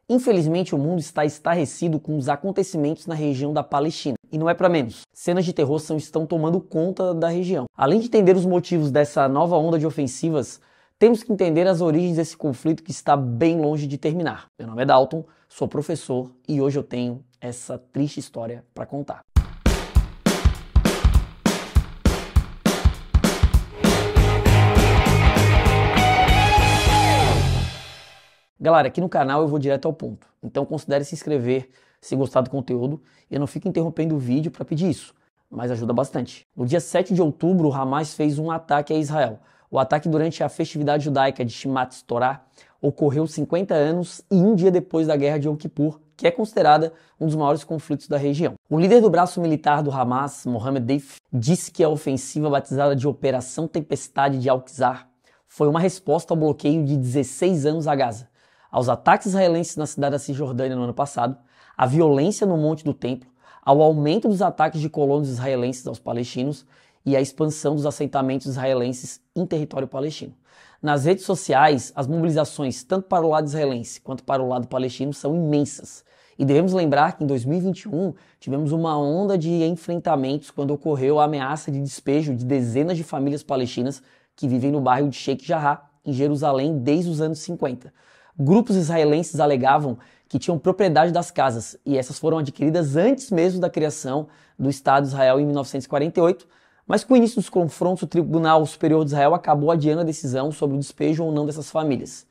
Infelizmente, o mundo está estarrecido com os acontecimentos na região da Palestina. E não é para menos. Cenas de terror estão tomando conta da região. Além de entender os motivos dessa nova onda de ofensivas, temos que entender as origens desse conflito que está bem longe de terminar. Meu nome é Dalton, sou professor e hoje eu tenho essa triste história para contar. Galera, aqui no canal eu vou direto ao ponto, então considere se inscrever se gostar do conteúdo e eu não fico interrompendo o vídeo para pedir isso, mas ajuda bastante. No dia 7 de outubro, o Hamas fez um ataque a Israel. O ataque durante a festividade judaica de Shimat Torah ocorreu 50 anos e um dia depois da Guerra de Yom Kippur, que é considerada um dos maiores conflitos da região. O líder do braço militar do Hamas, Mohammed Deif, disse que a ofensiva batizada de Operação Tempestade de Al-Aqsa foi uma resposta ao bloqueio de 16 anos a Gaza, aos ataques israelenses na cidade da Cisjordânia no ano passado, à violência no Monte do Templo, ao aumento dos ataques de colonos israelenses aos palestinos e à expansão dos assentamentos israelenses em território palestino. Nas redes sociais, as mobilizações, tanto para o lado israelense quanto para o lado palestino, são imensas. E devemos lembrar que em 2021 tivemos uma onda de enfrentamentos quando ocorreu a ameaça de despejo de dezenas de famílias palestinas que vivem no bairro de Sheikh Jarrah, em Jerusalém, desde os anos 50. Grupos israelenses alegavam que tinham propriedade das casas e essas foram adquiridas antes mesmo da criação do Estado de Israel em 1948, mas com o início dos confrontos o Tribunal Superior de Israel acabou adiando a decisão sobre o despejo ou não dessas famílias.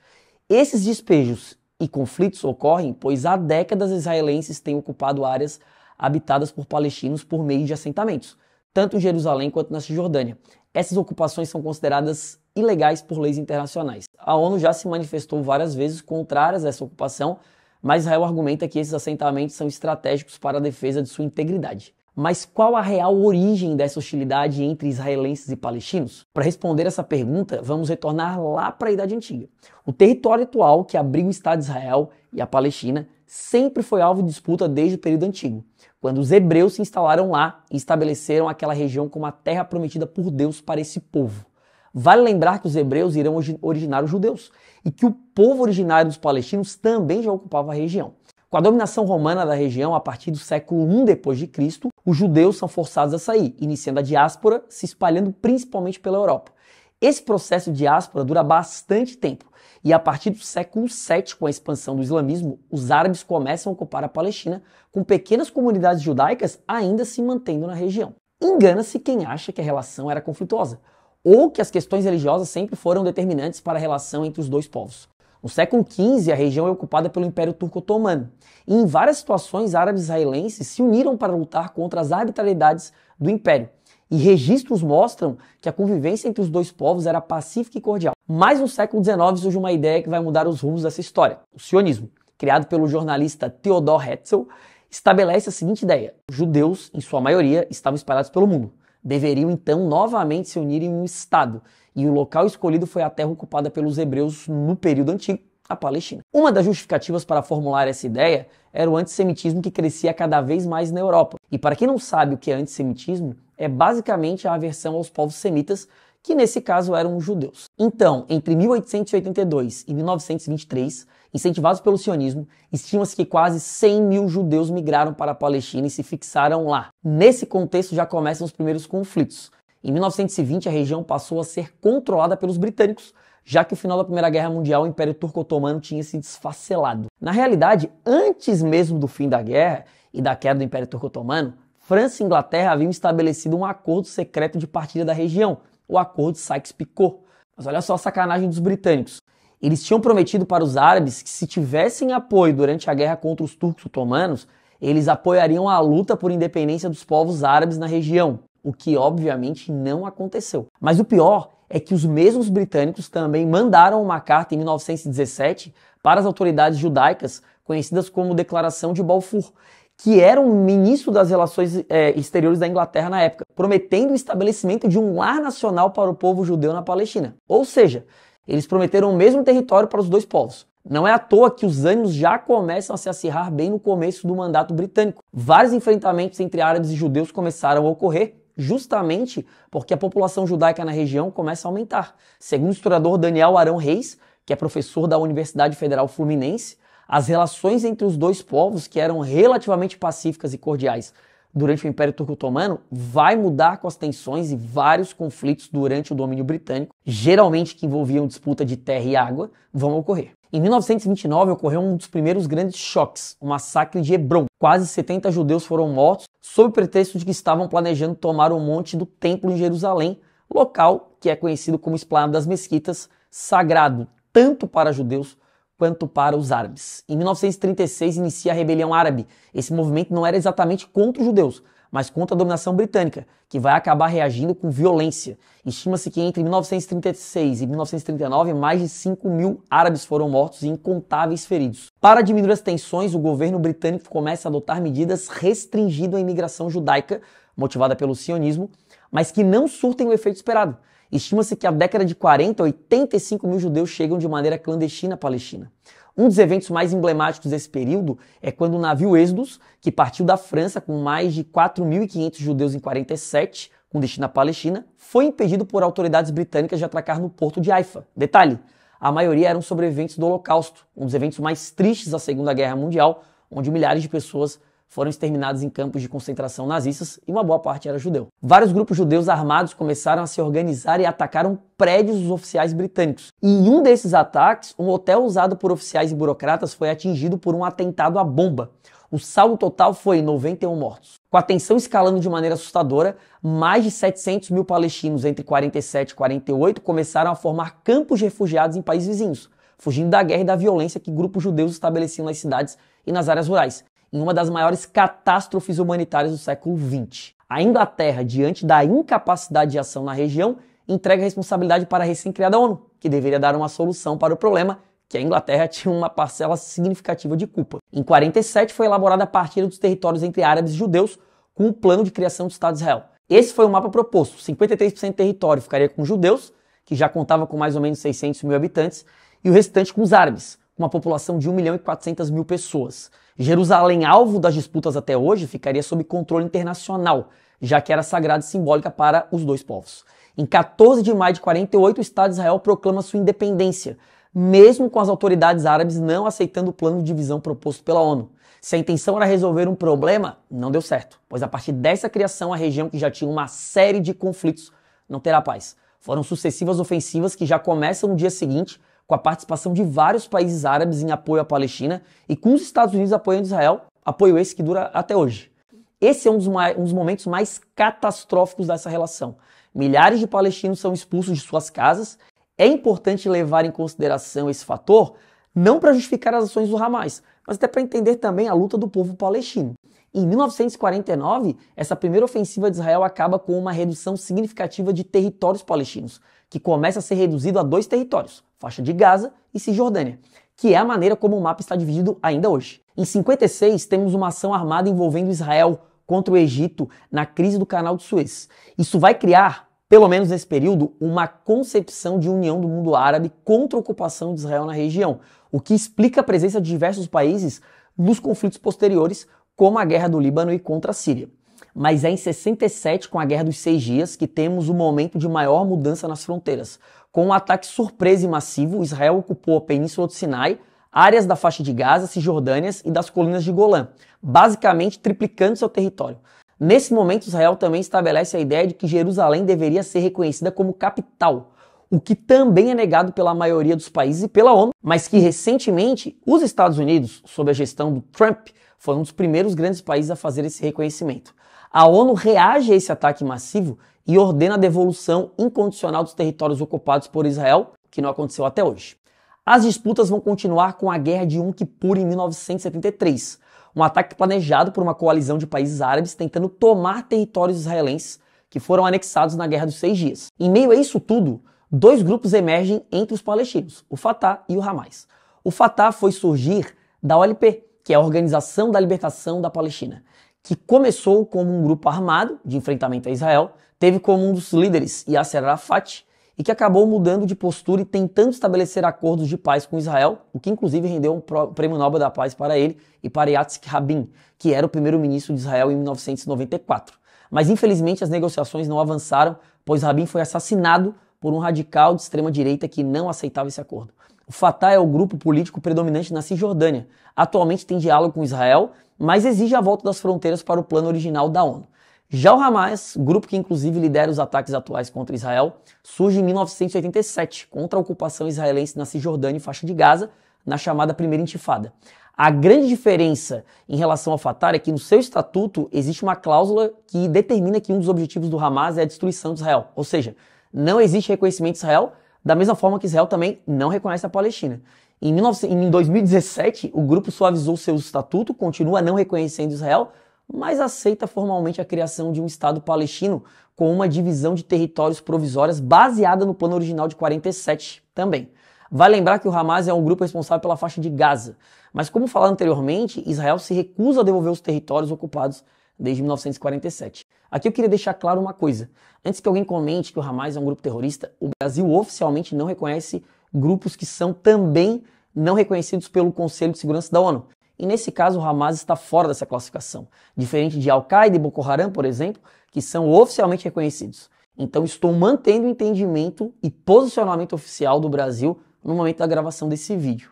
Esses despejos e conflitos ocorrem pois há décadas israelenses têm ocupado áreas habitadas por palestinos por meio de assentamentos, tanto em Jerusalém quanto na Cisjordânia. Essas ocupações são consideradas ilegais por leis internacionais. A ONU já se manifestou várias vezes contrárias a essa ocupação, mas Israel argumenta que esses assentamentos são estratégicos para a defesa de sua integridade. Mas qual a real origem dessa hostilidade entre israelenses e palestinos? Para responder essa pergunta, vamos retornar lá para a Idade Antiga. O território atual que abriga o Estado de Israel e a Palestina sempre foi alvo de disputa desde o período antigo, quando os hebreus se instalaram lá e estabeleceram aquela região como a terra prometida por Deus para esse povo. Vale lembrar que os hebreus irão originar os judeus e que o povo originário dos palestinos também já ocupava a região. Com a dominação romana da região a partir do século I d.C., os judeus são forçados a sair, iniciando a diáspora, se espalhando principalmente pela Europa. Esse processo de diáspora dura bastante tempo e a partir do século VII, com a expansão do islamismo, os árabes começam a ocupar a Palestina, com pequenas comunidades judaicas ainda se mantendo na região. Engana-se quem acha que a relação era conflituosa, ou que as questões religiosas sempre foram determinantes para a relação entre os dois povos. No século XV, a região é ocupada pelo Império Turco-Otomano, e em várias situações árabes israelenses se uniram para lutar contra as arbitrariedades do Império, e registros mostram que a convivência entre os dois povos era pacífica e cordial. Mas no século XIX surge uma ideia que vai mudar os rumos dessa história, o sionismo, criado pelo jornalista Theodor Herzl, estabelece a seguinte ideia: os judeus, em sua maioria, estavam espalhados pelo mundo. Deveriam então novamente se unir em um Estado, e o local escolhido foi a terra ocupada pelos hebreus no período antigo, a Palestina. Uma das justificativas para formular essa ideia era o antissemitismo que crescia cada vez mais na Europa. E para quem não sabe o que é antissemitismo, é basicamente a aversão aos povos semitas, que nesse caso eram os judeus. Então, entre 1882 e 1923, incentivados pelo sionismo, estima-se que quase 100 mil judeus migraram para a Palestina e se fixaram lá. Nesse contexto já começam os primeiros conflitos. Em 1920, a região passou a ser controlada pelos britânicos, já que no final da Primeira Guerra Mundial o Império Turco-Otomano tinha se desfacelado. Na realidade, antes mesmo do fim da guerra e da queda do Império Turco-Otomano, França e Inglaterra haviam estabelecido um acordo secreto de partilha da região, o Acordo de Sykes-Picot. Mas olha só a sacanagem dos britânicos. Eles tinham prometido para os árabes que se tivessem apoio durante a guerra contra os turcos otomanos, eles apoiariam a luta por independência dos povos árabes na região, o que obviamente não aconteceu. Mas o pior é que os mesmos britânicos também mandaram uma carta em 1917 para as autoridades judaicas, conhecidas como Declaração de Balfour, que era um ministro das Relações Exteriores da Inglaterra na época, prometendo o estabelecimento de um lar nacional para o povo judeu na Palestina. Ou seja, eles prometeram o mesmo território para os dois povos. Não é à toa que os ânimos já começam a se acirrar bem no começo do mandato britânico. Vários enfrentamentos entre árabes e judeus começaram a ocorrer, justamente porque a população judaica na região começa a aumentar. Segundo o historiador Daniel Arão Reis, que é professor da Universidade Federal Fluminense, As relações entre os dois povos, que eram relativamente pacíficas e cordiais durante o Império Turco-Otomano, vai mudar com as tensões e vários conflitos durante o domínio britânico, geralmente que envolviam disputa de terra e água, vão ocorrer. Em 1929 ocorreu um dos primeiros grandes choques, o massacre de Hebron. Quase 70 judeus foram mortos sob o pretexto de que estavam planejando tomar o monte do Templo em Jerusalém, local que é conhecido como Esplanada das Mesquitas, sagrado tanto para judeus quanto para os árabes. Em 1936 inicia a Rebelião Árabe. Esse movimento não era exatamente contra os judeus, mas contra a dominação britânica, que vai acabar reagindo com violência. Estima-se que entre 1936 e 1939, mais de 5.000 árabes foram mortos e incontáveis feridos. Para diminuir as tensões, o governo britânico começa a adotar medidas restringindo a imigração judaica, motivada pelo sionismo, mas que não surtem o efeito esperado. Estima-se que a década de 40, 85.000 judeus chegam de maneira clandestina à Palestina. Um dos eventos mais emblemáticos desse período é quando o navio Êxodos, que partiu da França com mais de 4.500 judeus em 47, com destino à Palestina, foi impedido por autoridades britânicas de atracar no porto de Haifa. Detalhe, a maioria eram sobreviventes do Holocausto, um dos eventos mais tristes da Segunda Guerra Mundial, onde milhares de pessoas foram exterminados em campos de concentração nazistas e uma boa parte era judeu. Vários grupos judeus armados começaram a se organizar e atacaram prédios dos oficiais britânicos. E em um desses ataques, um hotel usado por oficiais e burocratas foi atingido por um atentado à bomba. O saldo total foi 91 mortos. Com a tensão escalando de maneira assustadora, mais de 700.000 palestinos entre 47 e 48 começaram a formar campos de refugiados em países vizinhos, fugindo da guerra e da violência que grupos judeus estabeleciam nas cidades e nas áreas rurais, em uma das maiores catástrofes humanitárias do século XX. A Inglaterra, diante da incapacidade de ação na região, entrega a responsabilidade para a recém-criada ONU, que deveria dar uma solução para o problema, que a Inglaterra tinha uma parcela significativa de culpa. Em 47 foi elaborada a partilha dos territórios entre árabes e judeus, com o plano de criação do Estado de Israel. Esse foi o mapa proposto. 53% do território ficaria com os judeus, que já contava com mais ou menos 600.000 habitantes, e o restante com os árabes, com uma população de 1.400.000 pessoas. Jerusalém, alvo das disputas até hoje, ficaria sob controle internacional, já que era sagrada e simbólica para os dois povos. Em 14 de maio de 48, o Estado de Israel proclama sua independência, mesmo com as autoridades árabes não aceitando o plano de divisão proposto pela ONU. Se a intenção era resolver um problema, não deu certo, pois a partir dessa criação a região, que já tinha uma série de conflitos, não terá paz. Foram sucessivas ofensivas que já começam no dia seguinte, com a participação de vários países árabes em apoio à Palestina e com os Estados Unidos apoiando Israel, apoio esse que dura até hoje. Esse é um dos momentos mais catastróficos dessa relação. Milhares de palestinos são expulsos de suas casas. É importante levar em consideração esse fator, não para justificar as ações do Hamas, mas até para entender também a luta do povo palestino. Em 1949, essa primeira ofensiva de Israel acaba com uma redução significativa de territórios palestinos, que começa a ser reduzido a 2 territórios, faixa de Gaza e Cisjordânia, que é a maneira como o mapa está dividido ainda hoje. Em 56, temos uma ação armada envolvendo Israel contra o Egito na crise do Canal de Suez. Isso vai criar, pelo menos nesse período, uma concepção de união do mundo árabe contra a ocupação de Israel na região, o que explica a presença de diversos países nos conflitos posteriores, como a Guerra do Líbano e contra a Síria. Mas é em 67, com a Guerra dos 6 Dias, que temos o momento de maior mudança nas fronteiras. Com um ataque surpresa e massivo, Israel ocupou a Península do Sinai, áreas da faixa de Gaza, Cisjordânia e das colinas de Golã, basicamente triplicando seu território. Nesse momento, Israel também estabelece a ideia de que Jerusalém deveria ser reconhecida como capital, o que também é negado pela maioria dos países e pela ONU, mas que recentemente os Estados Unidos, sob a gestão do Trump, foi um dos primeiros grandes países a fazer esse reconhecimento. A ONU reage a esse ataque massivo e ordena a devolução incondicional dos territórios ocupados por Israel, que não aconteceu até hoje. As disputas vão continuar com a Guerra de Yom Kippur em 1973, um ataque planejado por uma coalizão de países árabes tentando tomar territórios israelenses que foram anexados na Guerra dos 6 Dias. Em meio a isso tudo, 2 grupos emergem entre os palestinos, o Fatah e o Hamas. O Fatah foi surgir da OLP, que é a Organização da Libertação da Palestina, que começou como um grupo armado de enfrentamento a Israel, teve como um dos líderes Yasser Arafat, e que acabou mudando de postura e tentando estabelecer acordos de paz com Israel, o que inclusive rendeu um prêmio Nobel da Paz para ele e para Yitzhak Rabin, que era o primeiro-ministro de Israel em 1994. Mas infelizmente as negociações não avançaram, pois Rabin foi assassinado por um radical de extrema-direita que não aceitava esse acordo. O Fatah é o grupo político predominante na Cisjordânia. Atualmente tem diálogo com Israel, mas exige a volta das fronteiras para o plano original da ONU. Já o Hamas, grupo que inclusive lidera os ataques atuais contra Israel, surge em 1987, contra a ocupação israelense na Cisjordânia e faixa de Gaza, na chamada Primeira Intifada. A grande diferença em relação ao Fatah é que no seu estatuto existe uma cláusula que determina que um dos objetivos do Hamas é a destruição de Israel. Ou seja, não existe reconhecimento de Israel, da mesma forma que Israel também não reconhece a Palestina. Em 2017, o grupo suavizou seu estatuto, continua não reconhecendo Israel, mas aceita formalmente a criação de um Estado palestino com uma divisão de territórios provisórias baseada no plano original de 47 também. Vale lembrar que o Hamas é um grupo responsável pela faixa de Gaza, mas como falado anteriormente, Israel se recusa a devolver os territórios ocupados desde 1947. Aqui eu queria deixar claro uma coisa. Antes que alguém comente que o Hamas é um grupo terrorista, o Brasil oficialmente não reconhece grupos que são também não reconhecidos pelo Conselho de Segurança da ONU. E nesse caso o Hamas está fora dessa classificação, diferente de Al-Qaeda e Boko Haram, por exemplo, que são oficialmente reconhecidos. Então estou mantendo o entendimento e posicionamento oficial do Brasil no momento da gravação desse vídeo.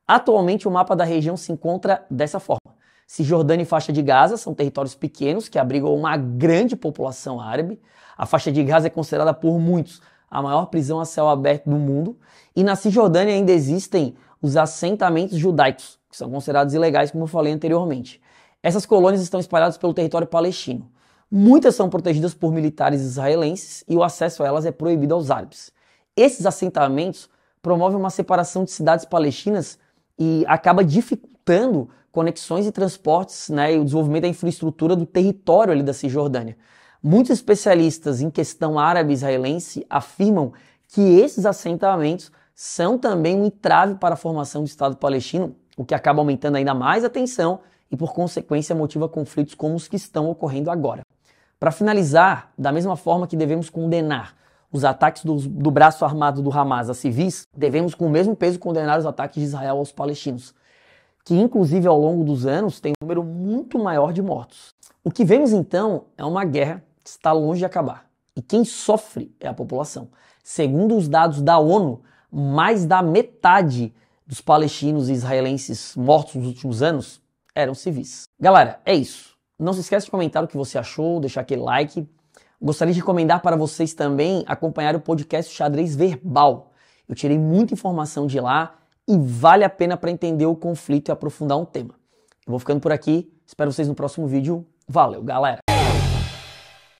Atualmente o mapa da região se encontra dessa forma. Cisjordânia e faixa de Gaza são territórios pequenos que abrigam uma grande população árabe. A faixa de Gaza é considerada por muitos a maior prisão a céu aberto do mundo. E na Cisjordânia ainda existem os assentamentos judaicos, que são considerados ilegais, como eu falei anteriormente. Essas colônias estão espalhadas pelo território palestino. Muitas são protegidas por militares israelenses e o acesso a elas é proibido aos árabes. Esses assentamentos promovem uma separação de cidades palestinas e acaba dificultando conexões e transportes, e o desenvolvimento da infraestrutura do território ali da Cisjordânia. Muitos especialistas em questão árabe-israelense afirmam que esses assentamentos são também um entrave para a formação do Estado palestino, o que acaba aumentando ainda mais a tensão e, por consequência, motiva conflitos como os que estão ocorrendo agora. Para finalizar, da mesma forma que devemos condenar os ataques do braço armado do Hamas a civis, devemos com o mesmo peso condenar os ataques de Israel aos palestinos, que inclusive ao longo dos anos tem um número muito maior de mortos. O que vemos então é uma guerra que está longe de acabar. E quem sofre é a população. Segundo os dados da ONU, mais da metade dos palestinos e israelenses mortos nos últimos anos eram civis. Galera, é isso. Não se esqueça de comentar o que você achou, deixar aquele like. Gostaria de recomendar para vocês também acompanhar o podcast Xadrez Verbal. Eu tirei muita informação de lá e vale a pena para entender o conflito e aprofundar um tema. Eu vou ficando por aqui, espero vocês no próximo vídeo. Valeu, galera!